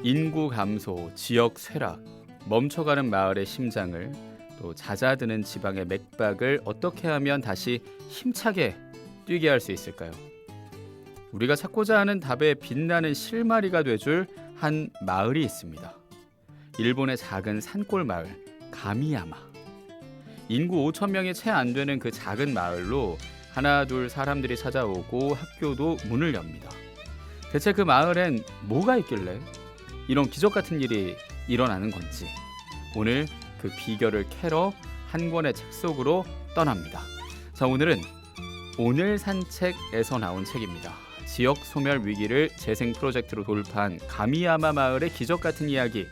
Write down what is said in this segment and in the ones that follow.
인구 감소, 지역 쇠락, 멈춰가는 마을의 심장을 또 잦아드는 지방의 맥박을 어떻게 하면 다시 힘차게 뛰게 할 수 있을까요? 우리가 찾고자 하는 답에 빛나는 실마리가 돼줄 한 마을이 있습니다. 일본의 작은 산골 마을 가미야마. 인구 5천 명이 채 안 되는 그 작은 마을로 하나 둘 사람들이 찾아오고 학교도 문을 엽니다. 대체 그 마을엔 뭐가 있길래 이런 기적 같은 일이 일어나는 건지 오늘 그 비결을 캐러 한 권의 책 속으로 떠납니다. 자, 오늘은 오늘 산책에서 나온 책입니다. 지역 소멸 위기를 재생 프로젝트로 돌파한 가미야마 마을의 기적 같은 이야기.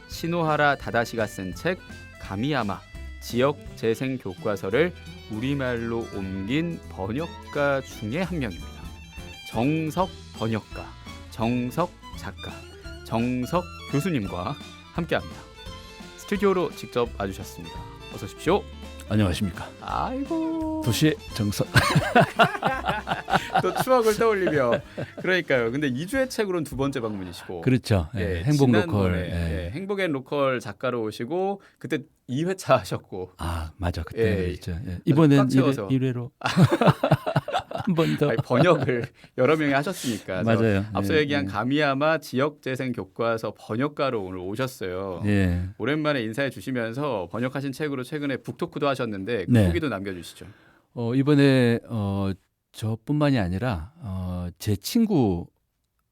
시노하라 다다시가 쓴 책 가미야마 지역 재생 교과서를 우리말로 옮긴 번역가 중에 한 명입니다. 정석 번역가, 정석 작가, 정석 교수님과 함께합니다. 스튜디오로 직접 와주셨습니다. 어서 오십시오. 안녕하십니까. 아이고. 도시의 정석. 또 추억을 떠올리며. 그러니까요. 근데 2주의 책으로는 두 번째 방문이시고. 그렇죠. 예, 행복 로컬. 예, 행복의 로컬 작가로 오시고 그때 2회차 하셨고. 아, 맞아. 그때 예, 그랬죠. 예. 이번엔 꽉 채워서. 1회로 한 번 더. 아니, 번역을 여러 명이 하셨으니까. 맞아요. 앞서 예, 얘기한 예. 가미야마 지역재생 교과서 번역가로 오늘 오셨어요. 예. 오랜만에 인사해 주시면서 번역하신 책으로 최근에 북토크도 하셨는데 그 네. 후기도 남겨주시죠. 이번에 저뿐만이 아니라 제 친구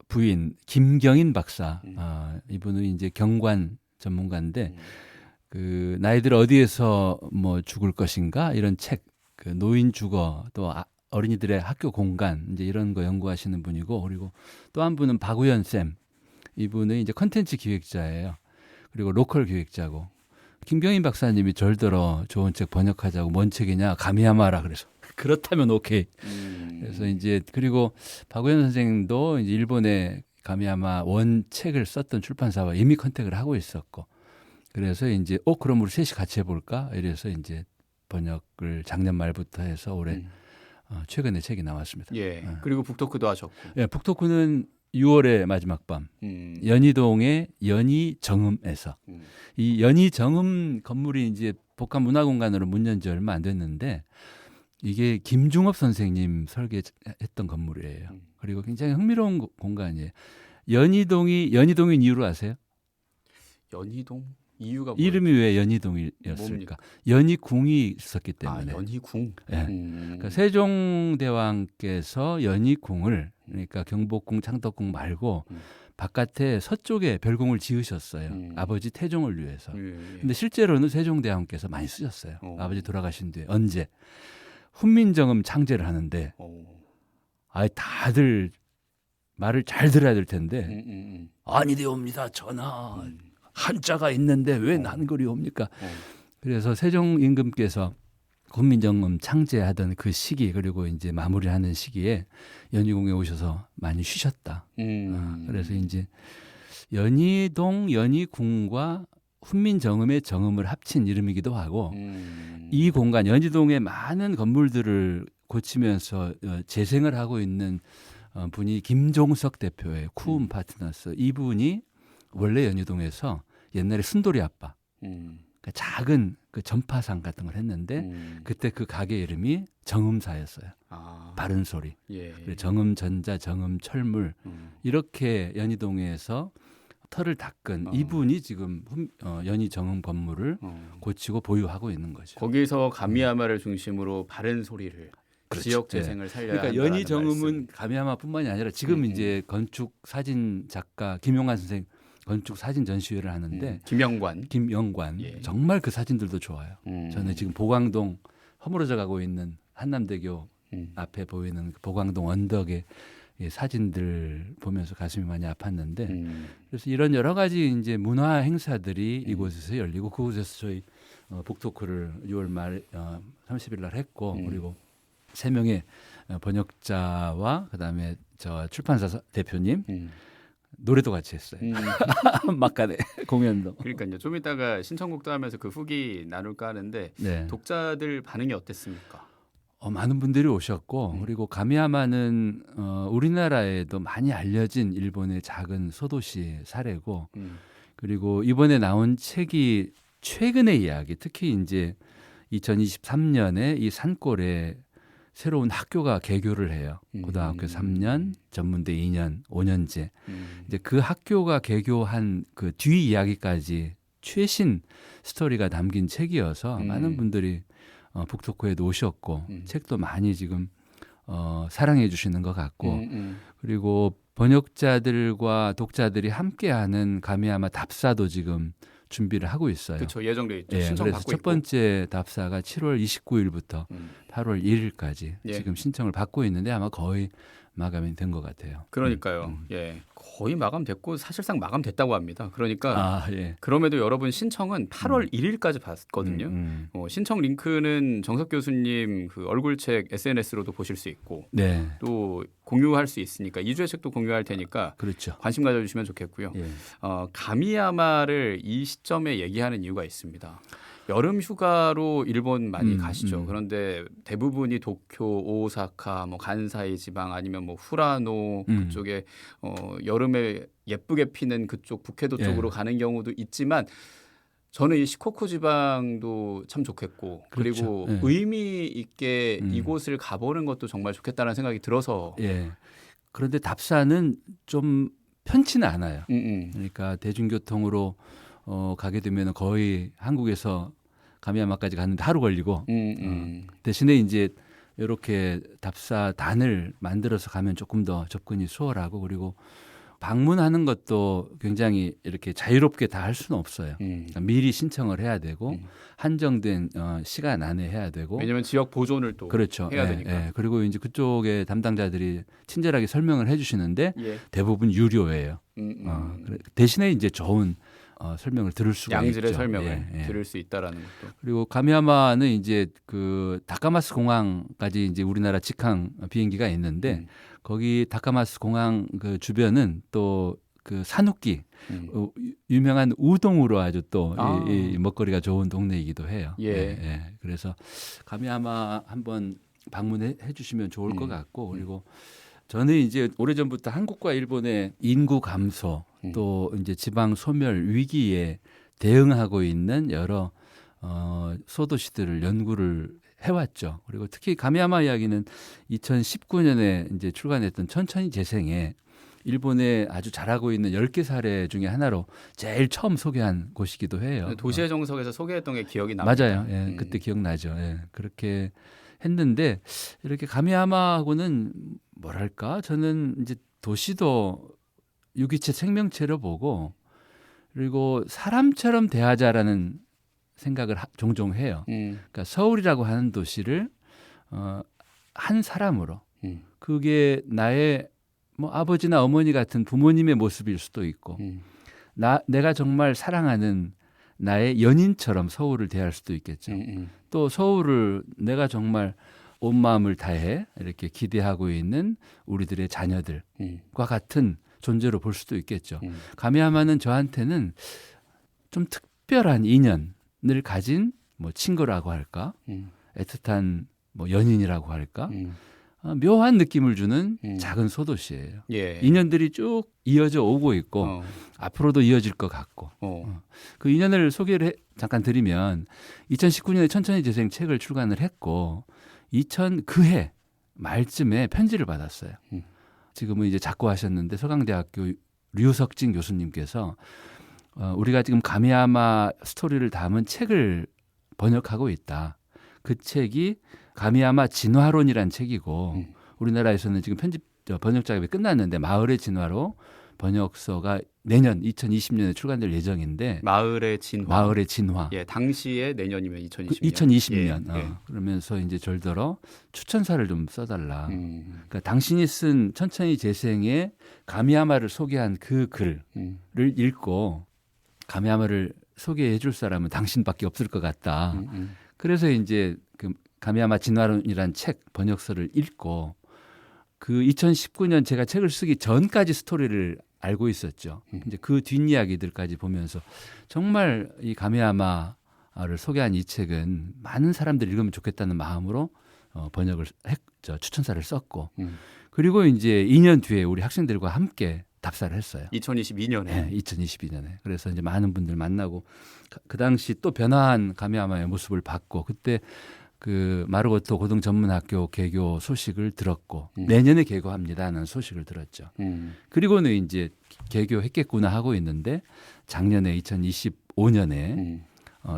부인 김경인 박사. 이분은 이제 경관 전문가인데 그 나이들 어디에서 뭐 죽을 것인가 이런 책, 그 노인 주거 또 어린이들의 학교 공간 이제 이런 거 연구하시는 분이고, 그리고 또 한 분은 박우현 쌤, 이분은 이제 컨텐츠 기획자예요. 그리고 로컬 기획자고, 김경인 박사님이 절더러 좋은 책 번역하자고. 뭔 책이냐? 가미야마라. 그래서 그렇다면 오케이. 그래서 이제 그리고 박우현 선생님도 이제 일본의 가미야마 원 책을 썼던 출판사와 이미 컨택을 하고 있었고, 그래서 이제 그럼 우리 셋이 같이 해볼까? 이래서 이제 번역을 작년 말부터 해서 올해 최근에 책이 나왔습니다. 예. 그리고 북토크도 하셨고. 예, 북토크는 6월의 마지막 밤, 연희동의 연희정음에서. 이 연희정음 건물이 이제 복합문화공간으로 문 연 지 얼마 안 됐는데 이게 김중업 선생님 설계했던 건물이에요. 그리고 굉장히 흥미로운 공간이에요. 연희동인 이유로 아세요? 연희동 이유가 뭐예요? 이름이 왜 연희동이었을까? 뭡니까? 연희궁이 있었기 때문에. 연희궁. 예. 그러니까 세종대왕께서 연희궁을, 그러니까 경복궁, 창덕궁 말고 바깥에 서쪽에 별궁을 지으셨어요. 아버지 태종을 위해서. 근데 실제로는 세종대왕께서 많이 쓰셨어요. 아버지 돌아가신 뒤에. 언제? 훈민정음 창제를 하는데 다들 말을 잘 들어야 될 텐데 아니되옵니다 전하. 한자가 있는데 왜 한글이 옵니까? 그래서 세종 임금께서 훈민정음 창제하던 그 시기, 그리고 이제 마무리하는 시기에 연희궁에 오셔서 많이 쉬셨다. 그래서 이제 연희동 연희궁과 훈민정음의 정음을 합친 이름이기도 하고, 이 공간 연희동의 많은 건물들을 고치면서 재생을 하고 있는 분이 김종석 대표의 쿠움 파트너스. 이분이 원래 연희동에서 옛날에 순돌이 아빠, 그러니까 작은 그 전파상 같은 걸 했는데 그때 그 가게 이름이 정음사였어요. 바른 소리. 예. 정음전자, 정음철물 이렇게 연희동에서 터를 닦은 이분이 지금 연희정음 건물을 고치고 보유하고 있는 거죠. 거기서 가미야마를 중심으로 바른 소리를 그렇죠. 지역 재생을 살려야 그러니까 한다는 연희정음은 말씀. 가미야마뿐만이 아니라 지금 이제 건축 사진 작가 김용환 선생 건축 사진 전시회를 하는데 김영관 예. 정말 그 사진들도 좋아요. 저는 지금 보광동 허물어져 가고 있는 한남대교 앞에 보이는 그 보광동 언덕의 사진들 보면서 가슴이 많이 아팠는데 그래서 이런 여러 가지 이제 문화 행사들이 이곳에서 열리고, 그곳에서 저희 북토크를 6월 말 30일 날 했고, 그리고 3명의 번역자와 그다음에 저 출판사 대표님 노래도 같이 했어요. 막간에 공연도. 그러니까요. 좀 이따가 신청곡도 하면서 그 후기 나눌까 하는데 네. 독자들 반응이 어땠습니까? 많은 분들이 오셨고 그리고 가미야마는 우리나라에도 많이 알려진 일본의 작은 소도시 사례고 그리고 이번에 나온 책이 최근의 이야기, 특히 이제 2023년에 이 산골에 새로운 학교가 개교를 해요. 고등학교 3년, 전문대 2년, 5년제. 이제 그 학교가 개교한 그 뒤 이야기까지 최신 스토리가 담긴 책이어서 많은 분들이 북토크에도 오셨고 책도 많이 지금 사랑해 주시는 것 같고 그리고 번역자들과 독자들이 함께하는 가미야마 답사도 지금 준비를 하고 있어요. 그렇죠. 예정돼 있죠. 예, 신청 그래서 받고 첫 있고. 번째 답사가 7월 29일부터 8월 1일까지 예. 지금 신청을 받고 있는데 아마 거의 마감이 된 것 같아요. 그러니까요. 예, 거의 마감됐고 사실상 마감됐다고 합니다. 그러니까 예. 그럼에도 여러분 신청은 8월 1일까지 받거든요. 신청 링크는 정석 교수님 그 얼굴책 SNS로도 보실 수 있고 네, 또 공유할 수 있으니까 2주의 책도 공유할 테니까 그렇죠. 관심 가져주시면 좋겠고요. 예. 가미야마를 이 시점에 얘기하는 이유가 있습니다. 여름 휴가로 일본 많이 가시죠. 그런데 대부분이 도쿄, 오사카, 뭐 간사이 지방 아니면 뭐 후라노 그쪽에 여름에 예쁘게 피는 그쪽 북해도 예. 쪽으로 가는 경우도 있지만 저는 이 시코쿠 지방도 참 좋겠고 그리고 그렇죠. 예. 의미 있게 이곳을 가보는 것도 정말 좋겠다는 생각이 들어서 예. 그런데 답사는 좀 편치는 않아요. 음. 그러니까 대중교통으로 가게 되면 거의 한국에서 가미야마까지 갔는데 하루 걸리고 대신에 이제 이렇게 답사단을 만들어서 가면 조금 더 접근이 수월하고 그리고 방문하는 것도 굉장히 이렇게 자유롭게 다 할 수는 없어요. 그러니까 미리 신청을 해야 되고 한정된 시간 안에 해야 되고 왜냐하면 지역 보존을 또 그렇죠. 해야 예, 되니까. 예. 그리고 이제 그쪽의 담당자들이 친절하게 설명을 해주시는데 예. 대부분 유료예요. 대신에 이제 좋은 설명을 들을 수가 양질의 있죠. 설명을 예, 예. 들을 수 있다라는 것도. 그리고 가미야마는 이제 그 다카마스 공항까지 이제 우리나라 직항 비행기가 있는데 거기 다카마스 공항 그 주변은 또 그 산후기 유명한 우동으로 아주 또 이 먹거리가 좋은 동네이기도 해요. 예. 그래서 가미야마 한번 방문해 주시면 좋을 것 같고 그리고 저는 이제 오래전부터 한국과 일본의 인구 감소 또 이제 지방 소멸 위기에 대응하고 있는 여러 소도시들을 연구를 해왔죠. 그리고 특히 가미야마 이야기는 2019년에 이제 출간했던 천천히 재생에 일본에 아주 잘하고 있는 10개 사례 중에 하나로 제일 처음 소개한 곳이기도 해요. 도시의 정석에서 소개했던 게 기억이 납니다. 맞아요. 예, 그때 기억나죠. 예, 그렇게 했는데 이렇게 가미야마하고는 뭐랄까 저는 이제 도시도 유기체 생명체로 보고 그리고 사람처럼 대하자라는 생각을 종종 해요. 그러니까 서울이라고 하는 도시를 한 사람으로 그게 나의 뭐 아버지나 어머니 같은 부모님의 모습일 수도 있고 내가 정말 사랑하는 나의 연인처럼 서울을 대할 수도 있겠죠. 또 서울을 내가 정말 온 마음을 다해 이렇게 기대하고 있는 우리들의 자녀들과 같은 존재로 볼 수도 있겠죠. 가미야마는 저한테는 좀 특별한 인연을 가진 뭐 친구라고 할까, 애틋한 뭐 연인이라고 할까, 묘한 느낌을 주는 작은 소도시예요. 예. 인연들이 쭉 이어져 오고 있고 앞으로도 이어질 것 같고 그 인연을 소개를 잠깐 드리면 2019년에 천천히 재생 책을 출간을 했고 그해 말쯤에 편지를 받았어요. 지금은 이제 작고하셨는데 서강대학교 류석진 교수님께서 우리가 지금 가미야마 스토리를 담은 책을 번역하고 있다. 그 책이 가미야마 진화론이란 책이고 우리나라에서는 지금 번역 작업이 끝났는데 마을의 진화로 번역서가 내년 2020년에 출간될 예정인데 마을의 진화. 예, 당시에 내년이면 2020년. 2020년. 예. 그러면서 이제 절더러 추천사를 좀 써달라. 그러니까 당신이 쓴 천천히 재생의 가미야마를 소개한 그 글을 읽고 가미야마를 소개해 줄 사람은 당신밖에 없을 것 같다. 그래서 이제 그 가미야마 진화론이란 책 번역서를 읽고 그 2019년 제가 책을 쓰기 전까지 스토리를 알고 있었죠. 이제 그 뒷이야기들까지 보면서 정말 이 가미야마를 소개한 이 책은 많은 사람들이 읽으면 좋겠다는 마음으로 번역을 추천사를 썼고 그리고 이제 2년 뒤에 우리 학생들과 함께 답사를 했어요. 2022년에. 네, 2022년에. 그래서 이제 많은 분들 만나고 그 당시 또 변화한 가미야마의 모습을 봤고 그때 그 마루고토 고등전문학교 개교 소식을 들었고 내년에 개교합니다는 소식을 들었죠. 그리고는 이제 개교했겠구나 하고 있는데 작년에 2025년에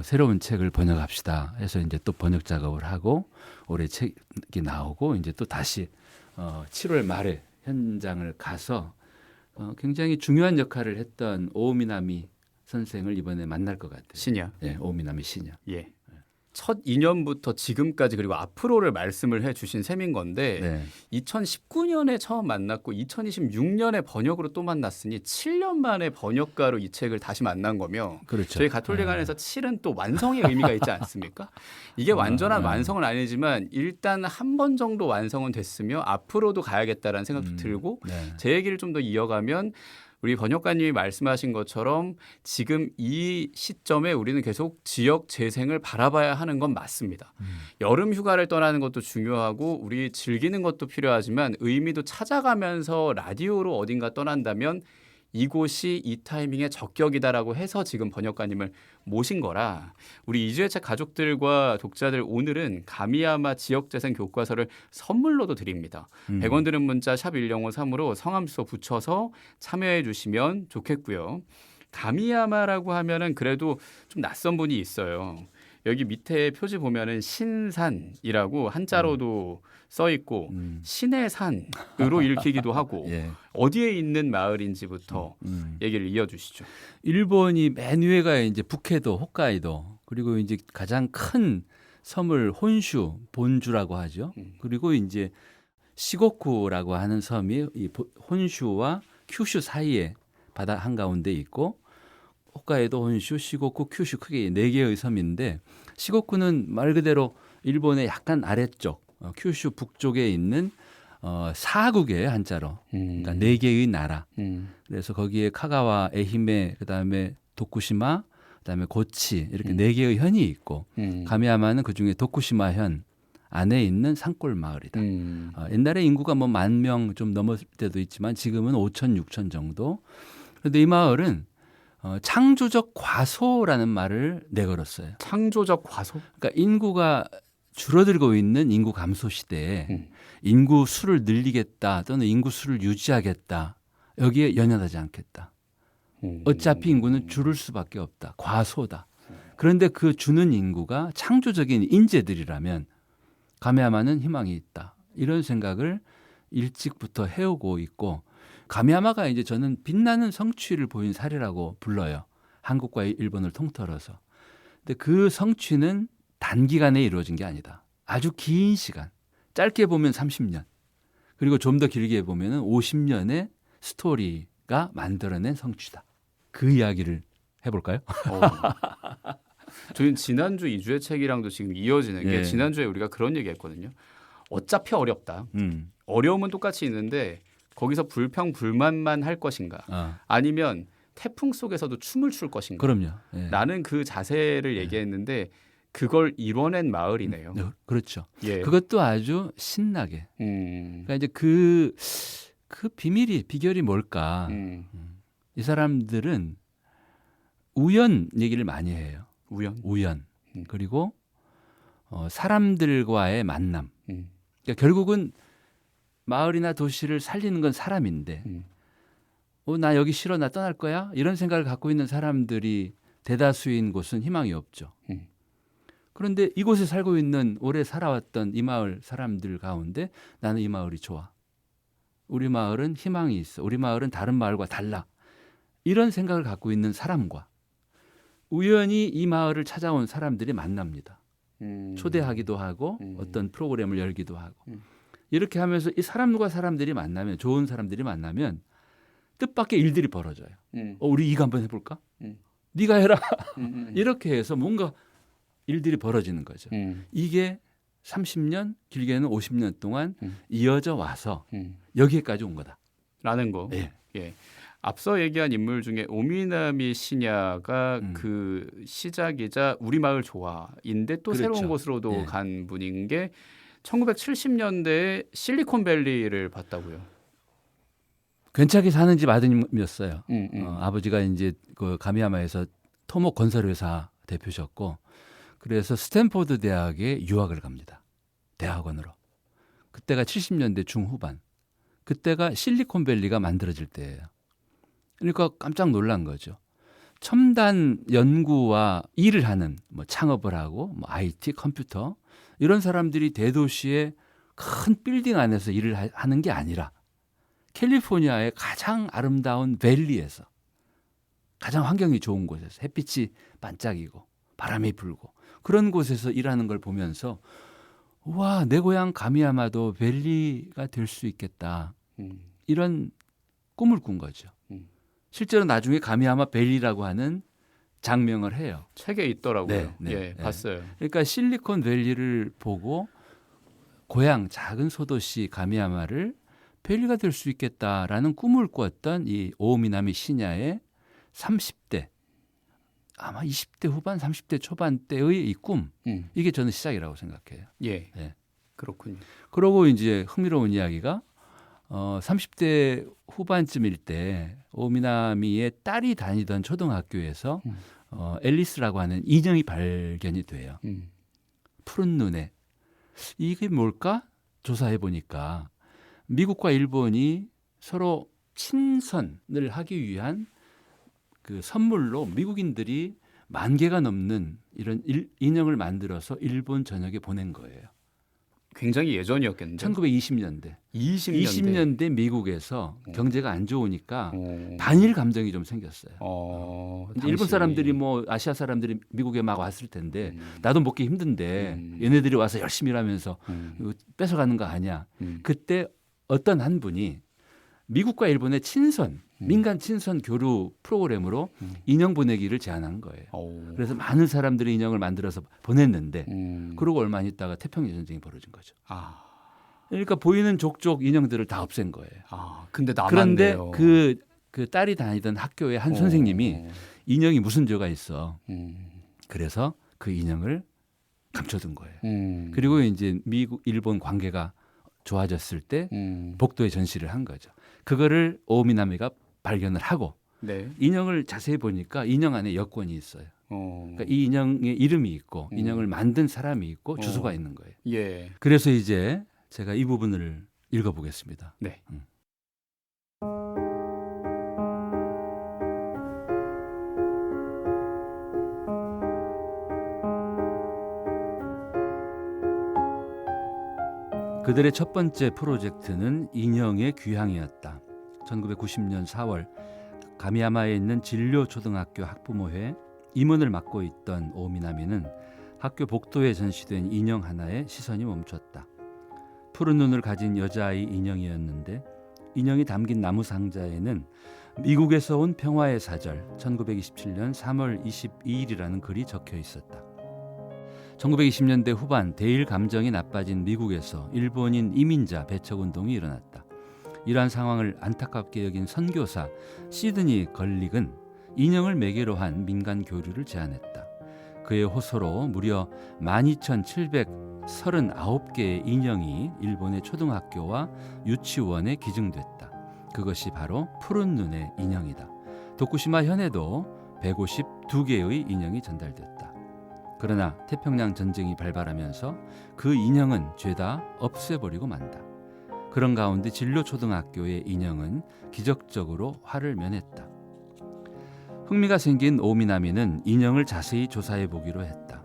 새로운 책을 번역합시다 해서 이제 또 번역 작업을 하고 올해 책이 나오고 이제 또 다시 7월 말에 현장을 가서 굉장히 중요한 역할을 했던 오미나미 선생을 이번에 만날 것 같아요. 시냐. 네, 오미나미 시냐. 예. 첫 2년부터 지금까지 그리고 앞으로를 말씀을 해주신 셈인 건데 네. 2019년에 처음 만났고 2026년에 번역으로 또 만났으니 7년 만에 번역가로 이 책을 다시 만난 거며 그렇죠. 저희 가톨릭안에서 7은 또 완성의 의미가 있지 않습니까? 이게 완전한 완성은 아니지만 일단 한 번 정도 완성은 됐으며 앞으로도 가야겠다라는 생각도 들고 네. 제 얘기를 좀 더 이어가면 우리 번역가님이 말씀하신 것처럼 지금 이 시점에 우리는 계속 지역 재생을 바라봐야 하는 건 맞습니다. 여름 휴가를 떠나는 것도 중요하고 우리 즐기는 것도 필요하지만 의미도 찾아가면서 라디오로 어딘가 떠난다면 이곳이 이 타이밍에 적격이다라고 해서 지금 번역가님을 모신 거라 우리 이주의 책 가족들과 독자들 오늘은 가미야마 지역재생 교과서를 선물로도 드립니다. 100원 드는 문자 샵 1053으로 성함 주소 붙여서 참여해 주시면 좋겠고요. 가미야마라고 하면은 그래도 좀 낯선 분이 있어요. 여기 밑에 표지 보면은 신산이라고 한자로도 써 있고 신의 산으로 읽히기도 하고 예. 어디에 있는 마을인지부터 얘기를 이어주시죠. 일본이 맨 위에가 이제 북해도, 홋카이도 그리고 이제 가장 큰 섬을 혼슈, 본주라고 하죠. 그리고 이제 시고쿠라고 하는 섬이 이 혼슈와 큐슈 사이에 바다 한가운데 있고 홋카이도, 혼슈, 시고쿠, 큐슈 크게 4개의 섬인데 시고쿠는 말 그대로 일본의 약간 아래쪽 큐슈 북쪽에 있는 사국의 한자로 그러니까 4개의 나라. 그래서 거기에 카가와, 에히메, 그다음에 도쿠시마, 그다음에 고치 이렇게 4개의 현이 있고 가미야마는 그중에 도쿠시마 현 안에 있는 산골 마을이다. 옛날에 인구가 뭐 10,000명 좀 넘을 때도 있지만 지금은 5,000, 6,000 정도. 그런데 이 마을은 창조적 과소라는 말을 내걸었어요. 창조적 과소? 그러니까 인구가 줄어들고 있는 인구 감소 시대에 인구 수를 늘리겠다 또는 인구 수를 유지하겠다. 여기에 연연하지 않겠다. 어차피 인구는 줄을 수밖에 없다. 과소다. 그런데 그 주는 인구가 창조적인 인재들이라면 가미야마는 희망이 있다. 이런 생각을 일찍부터 해오고 있고 가미야마가 이제 저는 빛나는 성취를 보인 사례라고 불러요. 한국과 일본을 통틀어서. 근데 그 성취는 단기간에 이루어진 게 아니다. 아주 긴 시간. 짧게 보면 30년. 그리고 좀 더 길게 보면 50년의 스토리가 만들어낸 성취다. 그 이야기를 해볼까요? 저희 지난주 이주의 책이랑도 지금 이어지는 게 예. 지난주에 우리가 그런 얘기했거든요. 어차피 어렵다. 어려움은 똑같이 있는데 거기서 불평 불만만 할 것인가 아니면 태풍 속에서도 춤을 출 것인가. 그럼요. 예. 나는 그 자세를 얘기했는데 그걸 이뤄낸 마을이네요. 그렇죠. 예. 그것도 아주 신나게. 그러니까 이제 그 비결이 뭘까? 이 사람들은 우연 얘기를 많이 해요. 우연. 그리고 사람들과의 만남. 그러니까 결국은 마을이나 도시를 살리는 건 사람인데 나 여기 싫어 나 떠날 거야 이런 생각을 갖고 있는 사람들이 대다수인 곳은 희망이 없죠. 그런데 이곳에 살고 있는 오래 살아왔던 이 마을 사람들 가운데 나는 이 마을이 좋아. 우리 마을은 희망이 있어. 우리 마을은 다른 마을과 달라. 이런 생각을 갖고 있는 사람과 우연히 이 마을을 찾아온 사람들이 만납니다. 초대하기도 하고 어떤 프로그램을 열기도 하고 이렇게 하면서 이 사람과 사람들이 만나면 좋은 사람들이 만나면 뜻밖의 일들이 벌어져요. 우리 이거 한번 해볼까? 네가 해라. 이렇게 해서 뭔가 일들이 벌어지는 거죠. 이게 30년 길게는 50년 동안 이어져 와서 여기까지 온 거다. 라는 거. 예. 예. 앞서 얘기한 인물 중에 오미나미 시냐가 그 시작이자 우리 마을 좋아인데 또 그렇죠. 새로운 곳으로도 예. 간 분인 게 1970년대에 실리콘밸리를 봤다고요. 괜찮게 사는 집 아드님이었어요. 음. 아버지가 이제 그 가미야마에서 토목 건설회사 대표셨고, 그래서 스탠포드 대학에 유학을 갑니다. 대학원으로. 그때가 70년대 중후반. 그때가 실리콘밸리가 만들어질 때예요. 그러니까 깜짝 놀란 거죠. 첨단 연구와 일을 하는, 뭐 창업을 하고, 뭐 IT, 컴퓨터 이런 사람들이 대도시의 큰 빌딩 안에서 일을 하는 게 아니라 캘리포니아의 가장 아름다운 밸리에서, 가장 환경이 좋은 곳에서, 햇빛이 반짝이고 바람이 불고 그런 곳에서 일하는 걸 보면서, 와, 내 고향 가미야마도 밸리가 될 수 있겠다, 이런 꿈을 꾼 거죠. 실제로 나중에 가미야마 밸리라고 하는 장명을 해요. 책에 있더라고요. 네, 예, 봤어요. 그러니까 실리콘밸리를 보고 고향 작은 소도시 가미야마를 밸리가 될 수 있겠다라는 꿈을 꾸었던 이 오미나미 시냐의 30대, 아마 20대 후반, 30대 초반 때의 이 꿈, 이게 저는 시작이라고 생각해요. 예, 네. 그렇군요. 그러고 이제 흥미로운 이야기가 30대 후반쯤일 때 오미나미의 딸이 다니던 초등학교에서 앨리스라고 하는 인형이 발견이 돼요. 푸른 눈에. 이게 뭘까? 조사해 보니까 미국과 일본이 서로 친선을 하기 위한 그 선물로 미국인들이 10,000개가 넘는 이런 인형을 만들어서 일본 전역에 보낸 거예요. 굉장히 예전이었겠는데. 1920년대. 20년대 미국에서 경제가 안 좋으니까 반일 감정이 좀 생겼어요. 이제 일본 사람들이 뭐 아시아 사람들이 미국에 막 왔을 텐데 나도 먹기 힘든데 얘네들이 와서 열심히 일하면서 뺏어가는 거 아니야. 그때 어떤 한 분이 미국과 일본의 친선, 민간 친선 교류 프로그램으로 인형 보내기를 제안한 거예요. 그래서 많은 사람들이 인형을 만들어서 보냈는데 그러고 얼마 안 있다가 태평양 전쟁이 벌어진 거죠. 그러니까 보이는 족족 인형들을 다 없앤 거예요. 근데 남았네요. 그런데 그 딸이 다니던 학교의 한 선생님이 인형이 무슨 죄가 있어. 그래서 그 인형을 감춰둔 거예요. 그리고 이제 미국 일본 관계가 좋아졌을 때 복도에 전시를 한 거죠. 그거를 오미나미가 발견을 하고 네. 인형을 자세히 보니까 인형 안에 여권이 있어요. 그러니까 이 인형의 이름이 있고 인형을 만든 사람이 있고 주소가 있는 거예요. 예. 그래서 이제 제가 이 부분을 읽어보겠습니다. 네. 그들의 첫 번째 프로젝트는 인형의 귀향이었다. 1990년 4월 가미야마에 있는 진료초등학교 학부모회 임원을 맡고 있던 오미나미는 학교 복도에 전시된 인형 하나에 시선이 멈췄다. 푸른 눈을 가진 여자아이 인형이었는데 인형이 담긴 나무 상자에는 미국에서 온 평화의 사절 1927년 3월 22일이라는 글이 적혀 있었다. 1920년대 후반 대일 감정이 나빠진 미국에서 일본인 이민자 배척 운동이 일어났다. 이러한 상황을 안타깝게 여긴 선교사 시드니 걸릭은 인형을 매개로 한 민간 교류를 제안했다. 그의 호소로 무려 12,739개의 인형이 일본의 초등학교와 유치원에 기증됐다. 그것이 바로 푸른 눈의 인형이다. 도쿠시마 현에도 152개의 인형이 전달됐다. 그러나 태평양 전쟁이 발발하면서 그 인형은 죄다 없애버리고 만다. 그런 가운데 진료초등학교의 인형은 기적적으로 화를 면했다. 흥미가 생긴 오미나미는 인형을 자세히 조사해 보기로 했다.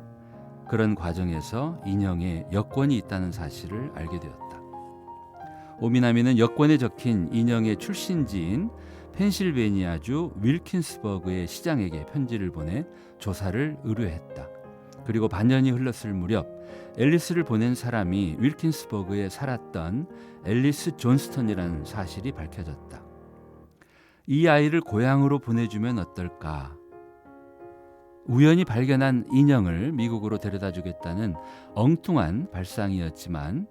그런 과정에서 인형에 여권이 있다는 사실을 알게 되었다. 오미나미는 여권에 적힌 인형의 출신지인 펜실베니아주 윌킨스버그의 시장에게 편지를 보내 조사를 의뢰했다. 그리고 반년이 흘렀을 무렵 앨리스를 보낸 사람이 윌킨스버그에 살았던 앨리스 존스턴이라는 사실이 밝혀졌다. 이 아이를 고향으로 보내주면 어떨까? 우연히 발견한 인형을 미국으로 데려다 주겠다는 엉뚱한 발상이었지만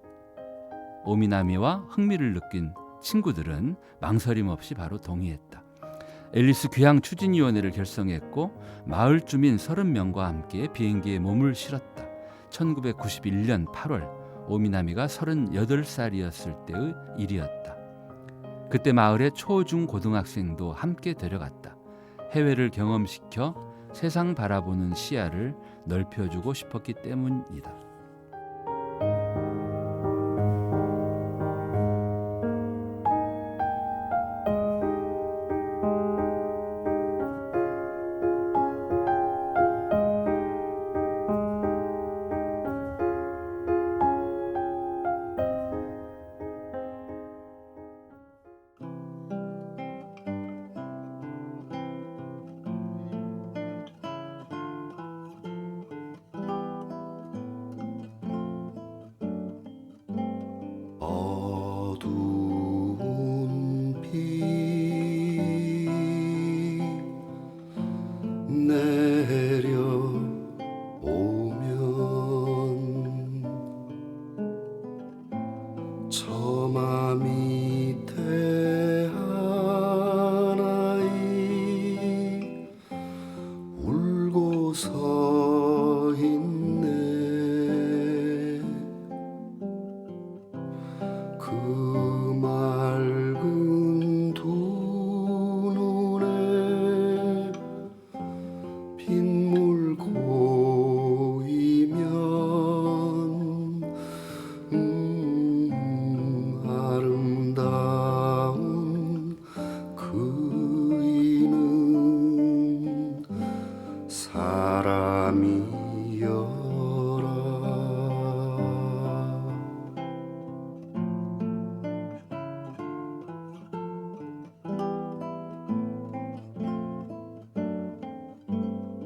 오미나미와 흥미를 느낀 친구들은 망설임 없이 바로 동의했다. 앨리스 귀향 추진위원회를 결성했고 마을 주민 30명과 함께 비행기에 몸을 실었다. 1991년 8월 오미나미가 38살이었을 때의 일이었다. 그때 마을의 초중 고등학생도 함께 데려갔다. 해외를 경험시켜 세상 바라보는 시야를 넓혀주고 싶었기 때문이다. 어두운 비 내려오면 처마 밑에 하나이 울고 서 있네. 그 맑은 두 눈에 빗물 고이면 아름다운 그이는 사람이여라.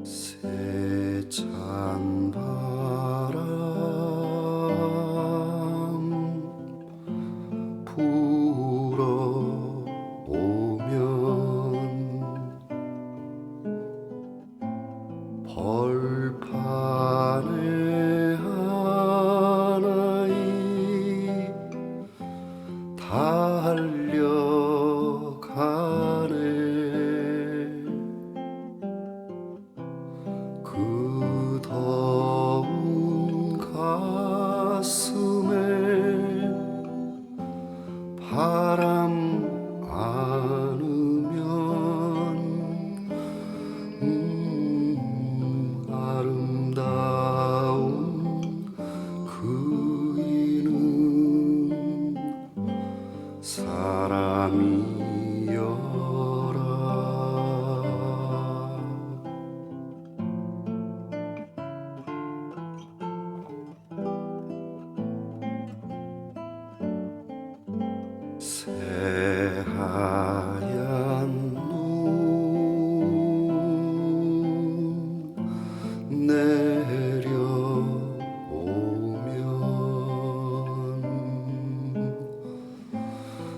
세찬 바람 불어오면 벌판에 하나이 달려가네. 그 더운 가슴에 바람 안으면 아름다운 그이는 사람이여라. 새하얀 눈 내려오면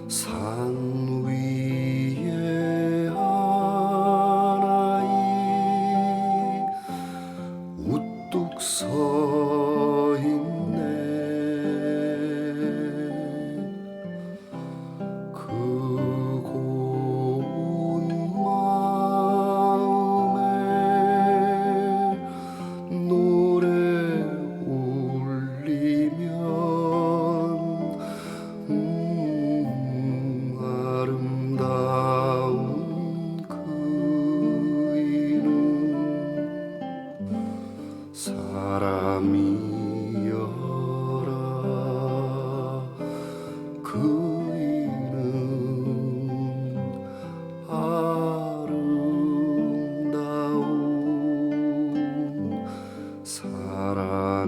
산 위에 하나이 우뚝 서 있네. 그 고운 마음에 노래 울리면 아름다운 그이는 사람이여라. 그이는 아름다운 사람이여라.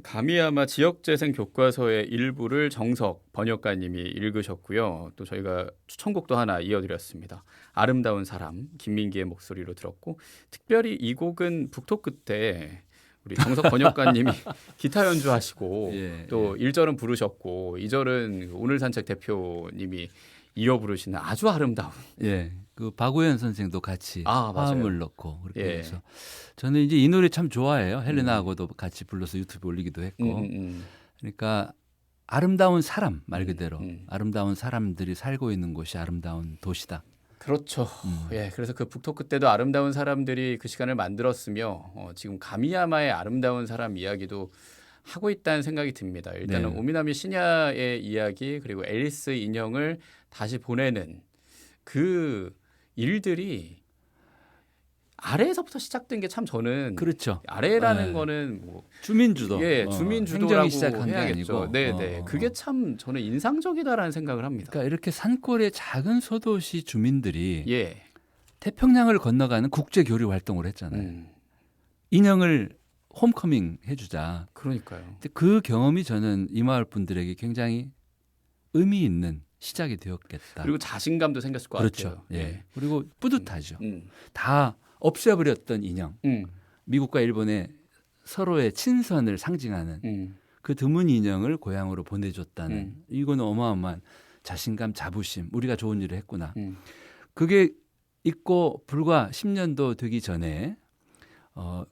가미야마 지역재생 교과서의 일부를 정석 번역가님이 읽으셨고요. 또 저희가 추천곡도 하나 이어드렸습니다. 아름다운 사람, 김민기의 목소리로 들었고, 특별히 이 곡은 북토 끝에 우리 정석 번역가님이 기타 연주하시고 예, 또 1절은 부르셨고 2절은 오늘 산책 대표님이 이어 부르시는 아주 아름다운. 예, 그 박우현 선생도 같이 맞아요. 화음을 넣고 그렇게 예. 해서 저는 이제 이 노래 참 좋아해요. 헬레나하고도 같이 불러서 유튜브에 올리기도 했고. 그러니까 아름다운 사람 말 그대로 아름다운 사람들이 살고 있는 곳이 아름다운 도시다. 그렇죠. 예, 그래서 그 북토크 때도 아름다운 사람들이 그 시간을 만들었으며 지금 가미야마의 아름다운 사람 이야기도 하고 있다는 생각이 듭니다. 일단은 네. 오미나미 시냐의 이야기 그리고 앨리스 인형을 다시 보내는 그 일들이 아래에서부터 시작된 게 참 저는 그렇죠. 아래라는 네. 거는 뭐 주민주도. 예, 주민주도라고 행정이 시작한 게 해야겠죠. 아니고. 네. 그게 참 저는 인상적이다라는 생각을 합니다. 그러니까 이렇게 산골의 작은 소도시 주민들이 예. 태평양을 건너가는 국제 교류 활동을 했잖아요. 인형을 홈커밍 해주자. 그러니까요. 근데 그 경험이 저는 이 마을 분들에게 굉장히 의미 있는 시작이 되었겠다. 그리고 자신감도 생겼을 것 그렇죠. 같아요. 예. 그리고 뿌듯하죠. 음. 다 없애버렸던 인형. 미국과 일본의 서로의 친선을 상징하는 그 드문 인형을 고향으로 보내줬다는 이거는 어마어마한 자신감, 자부심. 우리가 좋은 일을 했구나. 그게 있고 불과 10년도 되기 전에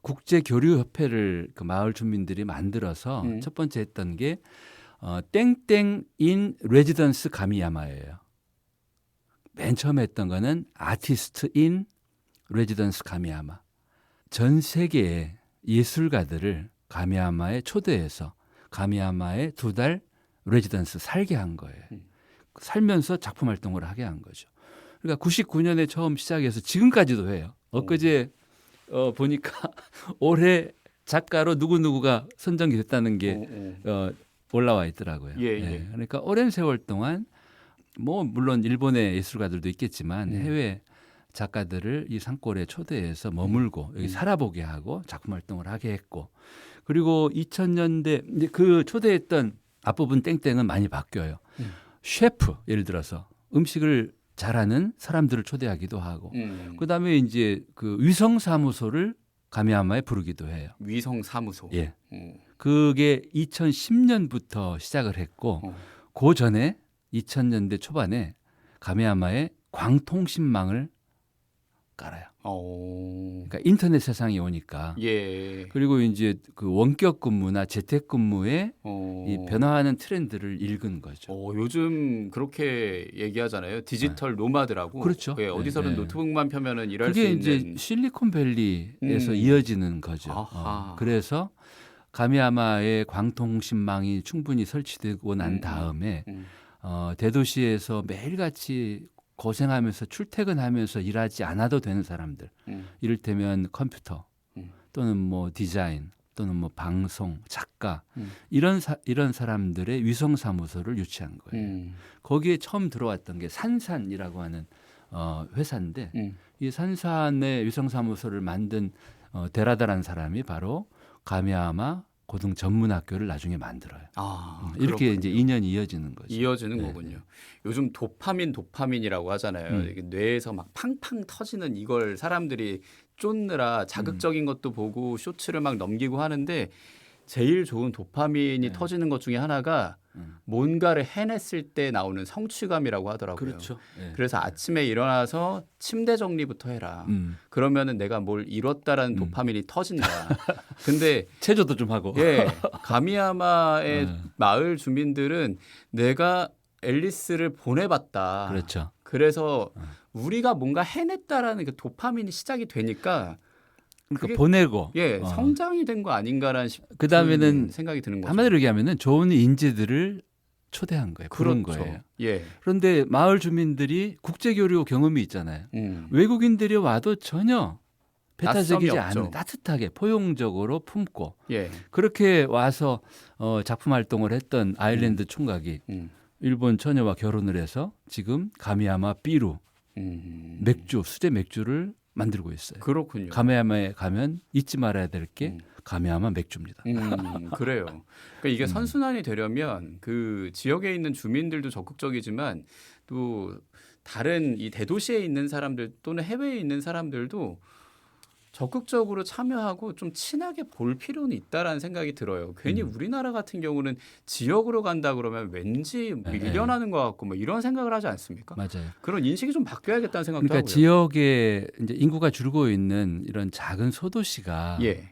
국제교류협회를 그 마을 주민들이 만들어서 첫 번째 했던 게 땡땡 인 레지던스 가미야마예요. 맨 처음에 했던 거는 아티스트 인 레지던스 가미야마. 전 세계의 예술가들을 가미야마에 초대해서 가미야마에 2달 레지던스 살게 한 거예요. 살면서 작품 활동을 하게 한 거죠. 그러니까 99년에 처음 시작해서 지금까지도 해요. 엊그제 보니까 올해 작가로 누구누구가 선정이 됐다는 게 올라와 있더라고요. 예. 그러니까 오랜 세월 동안 뭐 물론 일본의 예술가들도 있겠지만 해외 작가들을 이 산골에 초대해서 머물고 여기 살아보게 하고 작품 활동을 하게 했고 그리고 2000년대 이제 그 초대했던 앞부분 땡땡은 많이 바뀌어요. 셰프 예를 들어서 음식을 잘하는 사람들을 초대하기도 하고 그다음에 이제 그 위성 사무소를 가미야마에 부르기도 해요. 위성 사무소. 예. 그게 2010년부터 시작을 했고 그 전에 2000년대 초반에 가미야마에 광통신망을 깔아요. 그러니까 인터넷 세상이 오니까. 예. 그리고 이제 그 원격 근무나 재택 근무에 어. 이 변화하는 트렌드를 읽은 거죠. 요즘 그렇게 얘기하잖아요. 디지털 노마드라고. 그렇죠. 예, 어디서든 네. 노트북만 펴면은 일할 수 그게 있는. 이제 실리콘밸리에서 이어지는 거죠. 아하. 그래서 가미야마의 광통신망이 충분히 설치되고 난 다음에 대도시에서 매일같이 고생하면서 출퇴근하면서 일하지 않아도 되는 사람들, 이를테면 컴퓨터 또는 뭐 디자인 또는 뭐 방송, 작가 이런 사람들의 위성 사무소를 유치한 거예요. 거기에 처음 들어왔던 게 산산이라고 하는 회사인데 이 산산의 위성 사무소를 만든 데라다라는 사람이 바로 가미야마 고등 전문학교를 나중에 만들어요. 이렇게 그렇군요. 이제 인연이 이어지는 거죠. 이어지는 거군요. 요즘 도파민이라고 하잖아요. 이게 뇌에서 막 팡팡 터지는 이걸 사람들이 쫓느라 자극적인 것도 보고 쇼츠를 막 넘기고 하는데 제일 좋은 도파민이 터지는 것 중에 하나가 뭔가를 해냈을 때 나오는 성취감이라고 하더라고요. 그렇죠. 예. 그래서 아침에 일어나서 침대 정리부터 해라. 그러면은 내가 뭘 이뤘다라는 도파민이 터진다. 근데 체조도 좀 하고. 예, 가미야마의 마을 주민들은 내가 앨리스를 보내봤다. 그렇죠. 그래서 우리가 뭔가 해냈다라는 그 도파민이 시작이 되니까 그러니까 그게- 보내고. 예, 성장이 된 거 아닌가라는 그 다음에는 생각이 드는 거죠. 한마디로 얘기하면은 좋은 인재들을 초대한 거예요. 부른 그렇죠. 거예요. 예. 그런데 마을 주민들이 국제교류 경험이 있잖아요. 외국인들이 와도 전혀 배타적이지 낯섦이 없죠. 않은 따뜻하게 포용적으로 품고 예. 그렇게 와서 작품 활동을 했던 아일랜드 총각이 일본 처녀와 결혼을 해서 지금 가미야마 삐루 맥주 수제 맥주를 만들고 있어요. 그렇군요. 가미야마에 가면 잊지 말아야 될 게 가미야마 맥주입니다. 그래요. 그러니까 이게 선순환이 되려면 그 지역에 있는 주민들도 적극적이지만 또 다른 이 대도시에 있는 사람들 또는 해외에 있는 사람들도 적극적으로 참여하고 좀 친하게 볼 필요는 있다라는 생각이 들어요. 괜히 우리나라 같은 경우는 지역으로 간다 그러면 왠지 밀려나는 것 같고 뭐 이런 생각을 하지 않습니까? 맞아요. 그런 인식이 좀 바뀌어야겠다는 생각도 그러니까 하고요. 지역에 이제 인구가 줄고 있는 이런 작은 소도시가 예.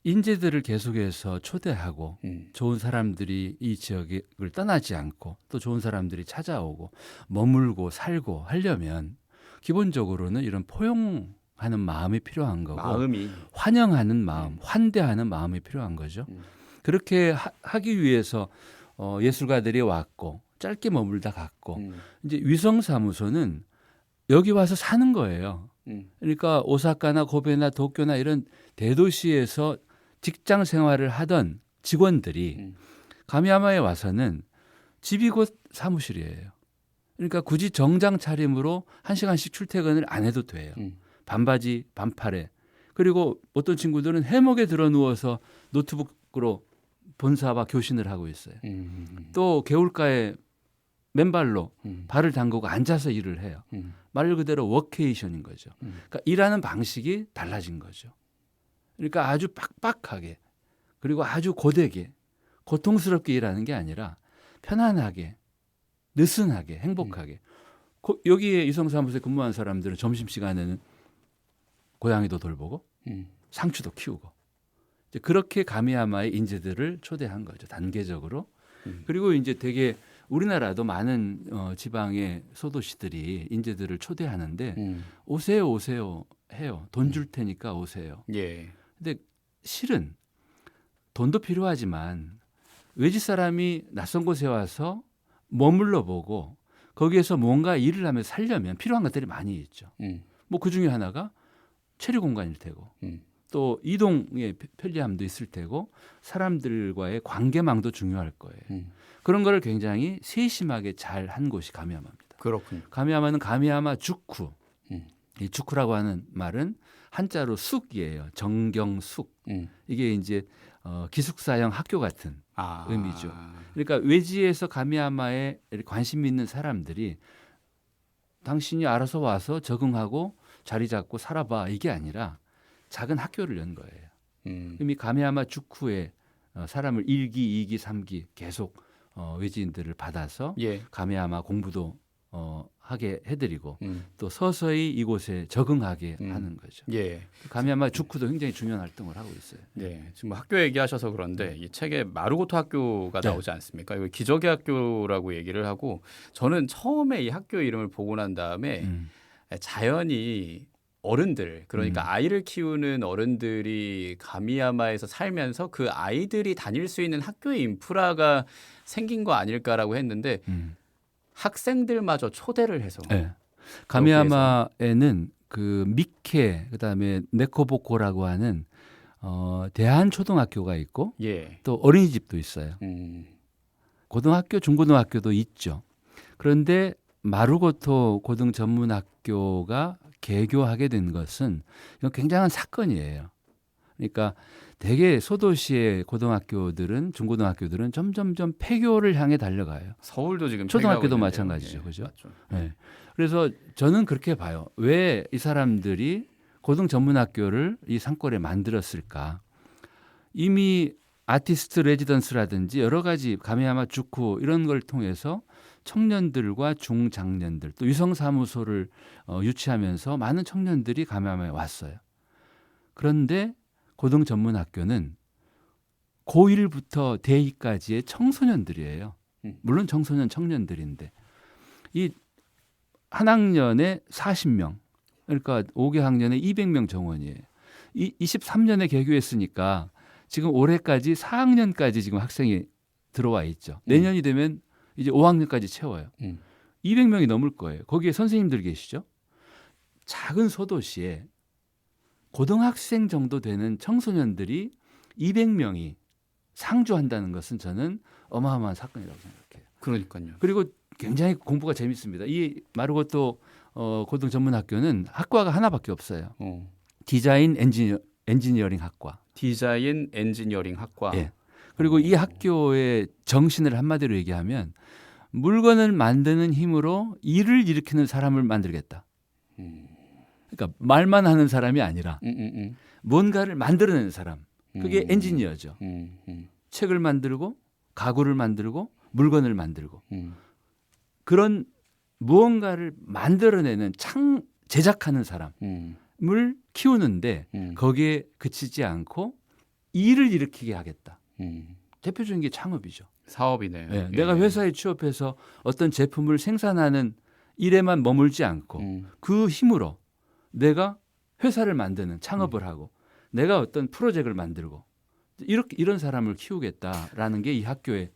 인재들을 계속해서 초대하고 음. 좋은 사람들이 이 지역을 떠나지 않고 또 좋은 사람들이 찾아오고 머물고 살고 하려면 기본적으로는 이런 포용하는 마음이 필요한 거고 마음이 환영하는 마음, 환대하는 마음이 필요한 거죠. 그렇게 하기 위해서 예술가들이 왔고 짧게 머물다 갔고 이제 위성사무소는 여기 와서 사는 거예요. 그러니까 오사카나 고베나 도쿄나 이런 대도시에서 직장 생활을 하던 직원들이 가미야마에 와서는 집이 곧 사무실이에요. 그러니까 굳이 정장 차림으로 1시간씩 출퇴근을 안 해도 돼요. 반바지, 반팔에. 그리고 어떤 친구들은 해먹에 들어 누워서 노트북으로 본사와 교신을 하고 있어요. 또 개울가에 맨발로 발을 담그고 앉아서 일을 해요. 말 그대로 워케이션인 거죠. 그러니까 일하는 방식이 달라진 거죠. 그러니까 아주 빡빡하게 그리고 아주 고되게 고통스럽게 일하는 게 아니라 편안하게 느슨하게 행복하게 여기에 이성사무소에 근무한 사람들은 점심시간에는 고양이도 돌보고 상추도 키우고 이제 그렇게 가미야마의 인재들을 초대한 거죠. 단계적으로. 그리고 이제 되게 우리나라도 많은 지방의 소도시들이 인재들을 초대하는데 오세요 오세요 해요. 돈 줄 테니까 오세요. 예. 근데 실은 돈도 필요하지만 외지 사람이 낯선 곳에 와서 머물러 보고 거기에서 뭔가 일을 하며 살려면 필요한 것들이 많이 있죠. 뭐 그 중에 하나가 체류 공간일 테고 또 이동의 편리함도 있을 테고 사람들과의 관계망도 중요할 거예요. 그런 거를 굉장히 세심하게 잘 한 곳이 가미야마입니다. 그렇군요. 가미야마는 가미야마 주쿠. 이 주쿠라고 하는 말은 한자로 숙이에요. 정경숙. 이게 이제 기숙사형 학교 같은 의미죠. 그러니까 외지에서 가미야마에 관심 있는 사람들이 당신이 알아서 와서 적응하고 자리 잡고 살아봐 이게 아니라 작은 학교를 연 거예요. 이미 가미야마 주쿠에 사람을 1기, 2기, 3기 계속 외지인들을 받아서 예. 가미야마 공부도 하게 해드리고 또 서서히 이곳에 적응하게 하는 거죠. 예. 가미야마 주쿠도 굉장히 중요한 활동을 하고 있어요. 네, 지금 뭐 학교 얘기하셔서 그런데 이 책에 마루고토 학교가 네. 나오지 않습니까? 이거 기적의 학교라고 얘기를 하고 저는 처음에 이 학교 이름을 보고 난 다음에 자연히 어른들 그러니까 아이를 키우는 어른들이 가미야마에서 살면서 그 아이들이 다닐 수 있는 학교의 인프라가 생긴 거 아닐까라고 했는데 학생들마저 초대를 해서 네. 가미야마에는 그 미케 그다음에 네코보코라고 하는 대한 초등학교가 있고 예. 또 어린이집도 있어요. 고등학교, 중고등학교도 있죠. 그런데 마루고토 고등 전문학교가 개교하게 된 것은 이건 굉장한 사건이에요. 그러니까 대개 소도시의 고등학교들은 중고등학교들은 점점점 폐교를 향해 달려가요. 서울도 지금 초등학교도 폐교하고 마찬가지죠, 있는데요. 그죠? 맞죠. 네. 그래서 저는 그렇게 봐요. 왜 이 사람들이 고등 전문학교를 이 산골에 만들었을까? 이미 아티스트 레지던스라든지 여러 가지 가미야마 주쿠 이런 걸 통해서 청년들과 중장년들 또 위성사무소를 유치하면서 많은 청년들이 가미야마에 왔어요. 그런데 고등 전문학교는 고1부터 대2까지의 청소년들이에요. 물론 청소년 청년들인데 이 한 학년에 40명 그러니까 5개 학년에 200명 정원이에요. 23년에 개교했으니까 지금 올해까지 4학년까지 지금 학생이 들어와 있죠. 내년이 되면 이제 5학년까지 채워요. 200명이 넘을 거예요. 거기에 선생님들 계시죠. 작은 소도시에 고등학생 정도 되는 청소년들이 200명이 상주한다는 것은 저는 어마어마한 사건이라고 생각해요. 그러니까요. 그리고 굉장히 공부가 재밌습니다. 이 마루고토 고등 전문학교는 학과가 하나밖에 없어요. 디자인 엔지니어링 학과. 디자인 엔지니어링 학과. 예. 그리고 이 학교의 정신을 한마디로 얘기하면 물건을 만드는 힘으로 일을 일으키는 사람을 만들겠다. 그러니까 말만 하는 사람이 아니라 뭔가를 만들어내는 사람. 그게 엔지니어죠. 책을 만들고 가구를 만들고 물건을 만들고 그런 무언가를 만들어내는 제작하는 사람을 키우는데 거기에 그치지 않고 일을 일으키게 하겠다. 음. 대표적인 게 창업이죠. 사업이네요. 예, 내가 회사에 취업해서 어떤 제품을 생산하는 일에만 머물지 않고 그 힘으로 내가 회사를 만드는 창업을 하고 내가 어떤 프로젝트를 만들고 이런 사람을 키우겠다라는 게 이 학교의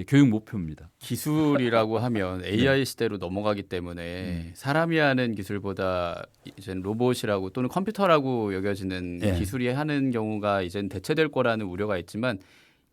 교육 목표입니다. 기술이라고 하면 AI 시대로 넘어가기 때문에 사람이 하는 기술보다 이제 로봇이라고 또는 컴퓨터라고 여겨지는 네. 기술이 하는 경우가 이제 대체될 거라는 우려가 있지만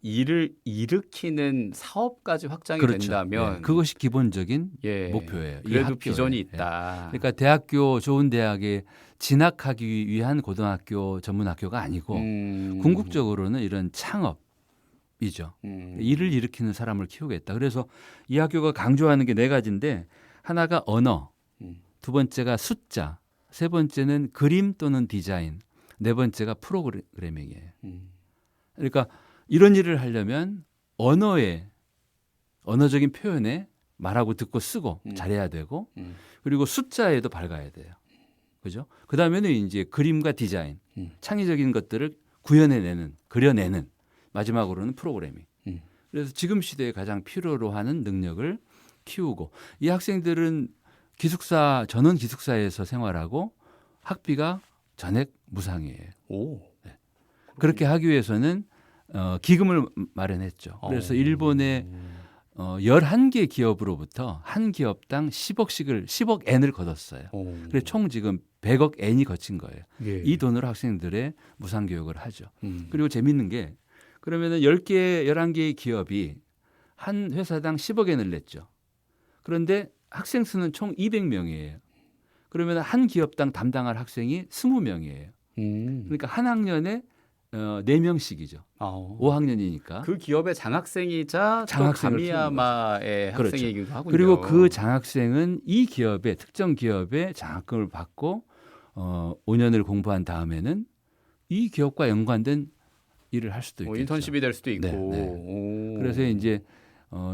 일을 일으키는 사업까지 확장이 된다면 예, 그것이 기본적인 예, 목표예요. 이 그래도 학교에. 비전이 예. 있다. 그러니까 대학교 좋은 대학에 진학하기 위한 고등학교 전문학교가 아니고 궁극적으로는 이런 창업이죠. 일을 일으키는 사람을 키우겠다. 그래서 이 학교가 강조하는 게 4가지인데 하나가 언어, 두 번째가 숫자, 세 번째는 그림 또는 디자인, 네 번째가 프로그래밍이에요. 그러니까 이런 일을 하려면 언어적인 표현에 말하고 듣고 쓰고 잘해야 되고 그리고 숫자에도 밝아야 돼요. 그죠? 그 다음에는 이제 그림과 디자인, 창의적인 것들을 구현해내는, 그려내는, 마지막으로는 프로그래밍. 그래서 지금 시대에 가장 필요로 하는 능력을 키우고 이 학생들은 전원 기숙사에서 생활하고 학비가 전액 무상이에요. 오. 네. 그렇게 하기 위해서는 기금을 마련했죠. 그래서 일본의 11개 기업으로부터 한 기업당 10억 엔을 걷었어요. 그래서 총 지금 100억 엔이 거친 거예요. 예. 이 돈으로 학생들의 무상 교육을 하죠. 그리고 재밌는 게 그러면은 10개, 11개의 기업이 한 회사당 10억 엔을 냈죠. 그런데 학생 수는 총 200명이에요. 그러면 한 기업당 담당할 학생이 20명이에요. 그러니까 한 학년에 4명씩이죠. 5학년이니까. 그 기업의 장학생이자 또 장학생을 가미야마의 그렇죠. 학생이기도 하군요. 그리고 그 장학생은 이 기업의 특정 기업의 장학금을 받고 5년을 공부한 다음에는 이 기업과 연관된 일을 할 수도 있겠죠. 인턴십이 될 수도 있고. 네, 네. 그래서 이제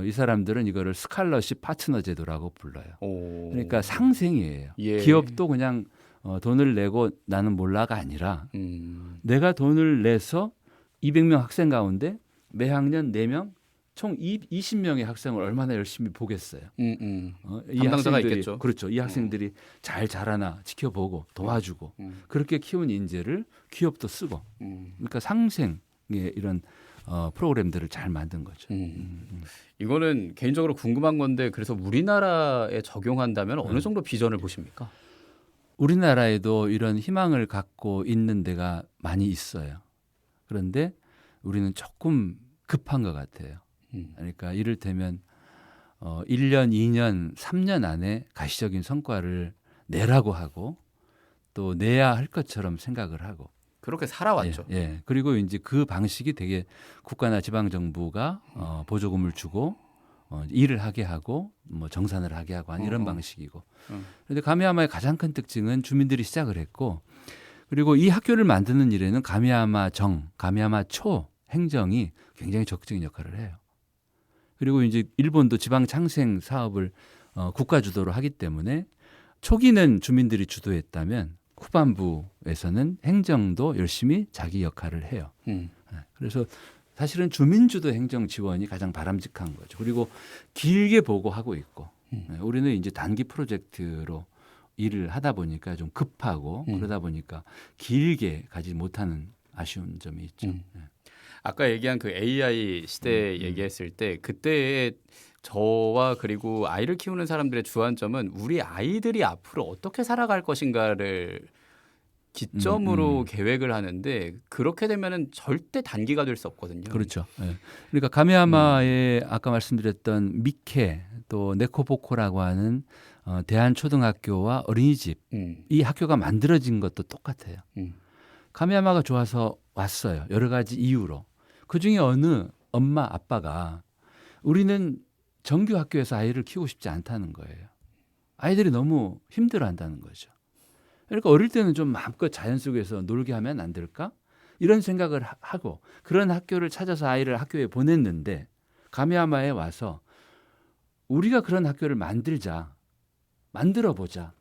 이 사람들은 이거를 스칼러십 파트너 제도라고 불러요. 그러니까 상생이에요. 예. 기업도 그냥 돈을 내고 나는 몰라가 아니라 내가 돈을 내서 200명 학생 가운데 매 학년 4명 총 20명의 학생을 얼마나 열심히 보겠어요. 이 담당자가 학생들이, 있겠죠. 그렇죠. 이 학생들이 잘 자라나 지켜보고 도와주고 그렇게 키운 인재를 기업도 쓰고 그러니까 상생의 이런 프로그램들을 잘 만든 거죠. 이거는 개인적으로 궁금한 건데 그래서 우리나라에 적용한다면 어느 정도 비전을 보십니까? 우리나라에도 이런 희망을 갖고 있는 데가 많이 있어요. 그런데 우리는 조금 급한 것 같아요. 그러니까 이를테면 1년, 2년, 3년 안에 가시적인 성과를 내라고 하고 또 내야 할 것처럼 생각을 하고 그렇게 살아왔죠. 예. 그리고 이제 그 방식이 되게 국가나 지방 정부가 보조금을 주고 일을 하게 하고 뭐 정산을 하게 하고 하는 이런 방식이고. 그런데 가미야마의 가장 큰 특징은 주민들이 시작을 했고 그리고 이 학교를 만드는 일에는 가미야마초 행정이 굉장히 적극적인 역할을 해요. 그리고 이제 일본도 지방 창생 사업을 국가 주도로 하기 때문에 초기는 주민들이 주도했다면 후반부에서는 행정도 열심히 자기 역할을 해요. 그래서 사실은 주민주도 행정 지원이 가장 바람직한 거죠. 그리고 길게 보고 하고 있고 우리는 이제 단기 프로젝트로 일을 하다 보니까 좀 급하고 그러다 보니까 길게 가지 못하는 아쉬운 점이 있죠. 아까 얘기한 그 AI 시대 얘기했을 때 그때의 저와 그리고 아이를 키우는 사람들의 주안점은 우리 아이들이 앞으로 어떻게 살아갈 것인가를 기점으로 계획을 하는데 그렇게 되면은 절대 단기가 될 수 없거든요. 그렇죠. 네. 그러니까 가미야마의 아까 말씀드렸던 미케 또 네코보코라고 하는 대한초등학교와 어린이집 이 학교가 만들어진 것도 똑같아요. 가미야마가 좋아서 왔어요. 여러 가지 이유로. 그중에 어느 엄마 아빠가 우리는 정규 학교에서 아이를 키우고 싶지 않다는 거예요. 아이들이 너무 힘들어한다는 거죠. 그러니까 어릴 때는 좀 마음껏 자연 속에서 놀게 하면 안 될까? 이런 생각을 하고 그런 학교를 찾아서 아이를 학교에 보냈는데 가미야마에 와서 우리가 그런 학교를 만들어보자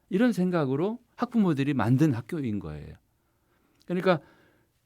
이런 생각으로 학부모들이 만든 학교인 거예요. 그러니까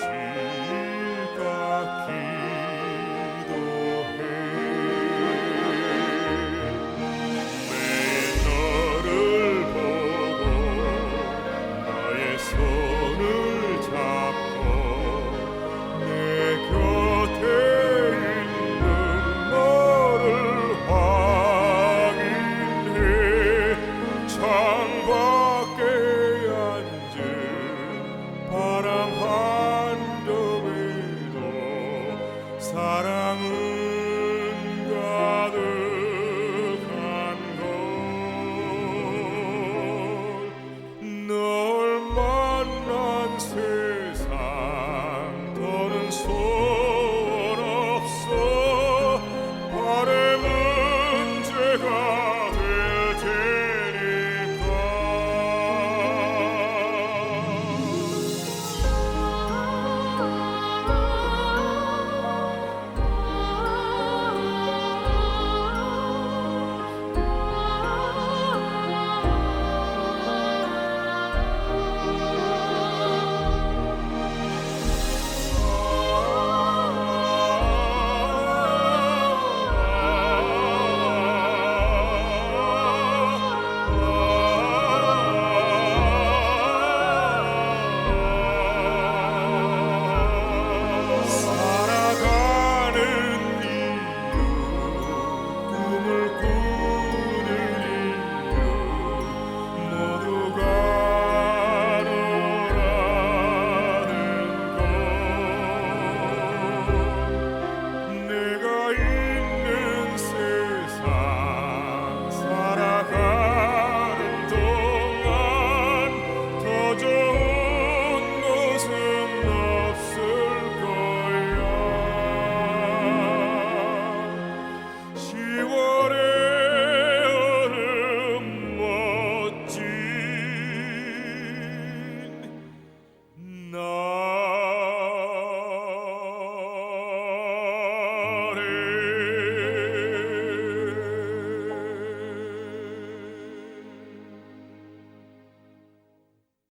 지금